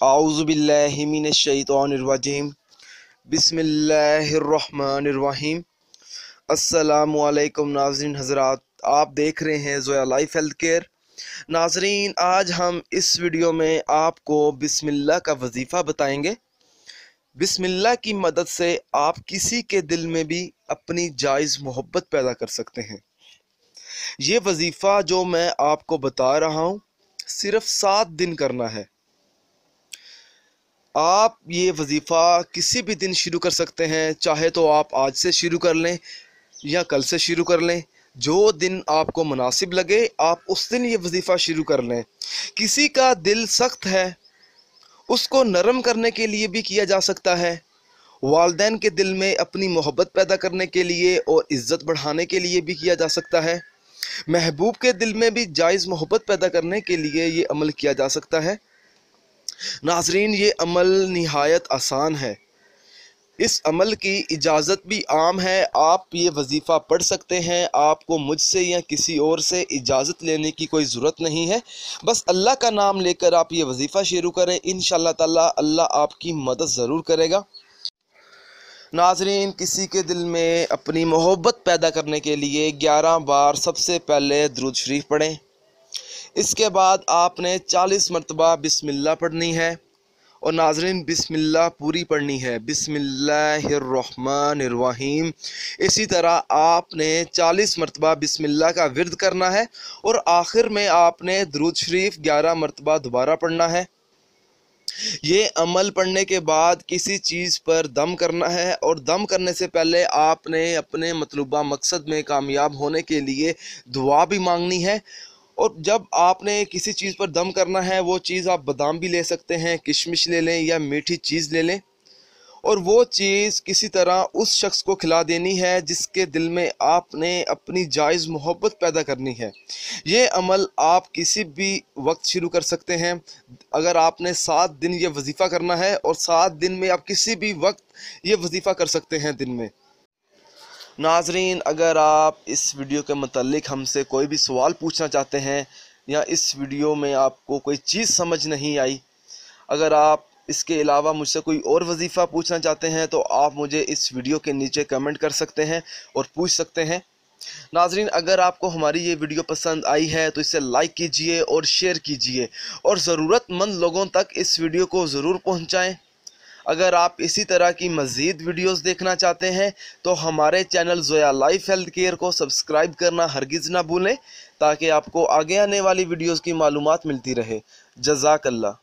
अऊज़ु बिल्लाहि मिनश शैतानिर रजीम। बिस्मिल्लाहिर्रहमानिर रहीम। अस्सलामु अलैकुम नाज़रीन हज़रात, आप देख रहे हैं ज़ोया लाइफ हेल्थ केयर। नाज़रीन, आज हम इस वीडियो में आपको बिस्मिल्लाह का वजीफ़ा बताएंगे। बिस्मिल्लाह की मदद से आप किसी के दिल में भी अपनी जायज़ मोहब्बत पैदा कर सकते हैं। ये वजीफ़ा जो मैं आपको बता रहा हूँ सिर्फ 7 दिन करना है। आप ये वजीफ़ा किसी भी दिन शुरू कर सकते हैं, चाहे तो आप आज से शुरू कर लें या कल से शुरू कर लें। जो दिन आपको मुनासिब लगे आप उस दिन ये वजीफ़ा शुरू कर लें। किसी का दिल सख्त है, उसको नरम करने के लिए भी किया जा सकता है। वालिदैन के दिल में अपनी मोहब्बत पैदा करने के लिए और इज़्ज़त बढ़ाने के लिए भी किया जा सकता है। महबूब के दिल में भी जायज़ मोहब्बत पैदा करने के लिए ये अमल किया जा सकता है। नाज़रीन, ये अमल निहायत आसान है। इस अमल की इजाज़त भी आम है। आप ये वजीफ़ा पढ़ सकते हैं। आपको मुझसे या किसी और से इजाज़त लेने की कोई ज़रूरत नहीं है। बस अल्लाह का नाम लेकर आप ये वजीफ़ा शुरू करें, इंशाअल्लाह ताला अल्लाह आपकी मदद ज़रूर करेगा। नाज़रीन, किसी के दिल में अपनी मोहब्बत पैदा करने के लिए 11 बार सबसे पहले दुरूद शरीफ पढ़ें। इसके बाद आपने 40 मरतबा बिस्मिल्लाह पढ़नी है। और नाज़रीन, बिस्मिल्लाह पूरी पढ़नी है, बिस्मिल्लाहिर्रहमानिर्रहीम। इसी तरह आपने 40 मरतबा बिस्मिल्लाह का विर्द करना है और आखिर में आपने दुरूद शरीफ 11 मरतबा दोबारा पढ़ना है। ये अमल पढ़ने के बाद किसी चीज़ पर दम करना है और दम करने से पहले आपने अपने मतलूबा मकसद में कामयाब होने के लिए दुआ भी मांगनी है। और जब आपने किसी चीज़ पर दम करना है, वो चीज़ आप बादाम भी ले सकते हैं, किशमिश ले लें या मीठी चीज़ ले लें, और वो चीज़ किसी तरह उस शख्स को खिला देनी है जिसके दिल में आपने अपनी जायज़ मोहब्बत पैदा करनी है। ये अमल आप किसी भी वक्त शुरू कर सकते हैं। अगर आपने 7 दिन ये वजीफ़ा करना है और 7 दिन में आप किसी भी वक्त ये वजीफ़ा कर सकते हैं दिन में। नाज़रीन, अगर आप इस वीडियो के मुतालिक हमसे कोई भी सवाल पूछना चाहते हैं या इस वीडियो में आपको कोई चीज़ समझ नहीं आई, अगर आप इसके अलावा मुझसे कोई और वजीफ़ा पूछना चाहते हैं तो आप मुझे इस वीडियो के नीचे कमेंट कर सकते हैं और पूछ सकते हैं। नाज़रीन, अगर आपको हमारी ये वीडियो पसंद आई है तो इसे लाइक कीजिए और शेयर कीजिए और ज़रूरतमंद लोगों तक इस वीडियो को ज़रूर पहुँचाएँ। अगर आप इसी तरह की मज़ीद वीडियोस देखना चाहते हैं तो हमारे channel Zoya life health care को सब्सक्राइब करना हरगिज़ ना भूलें, ताकि आपको आगे आने वाली वीडियोस की मालूमात मिलती रहे। जज़ाकल्लाह।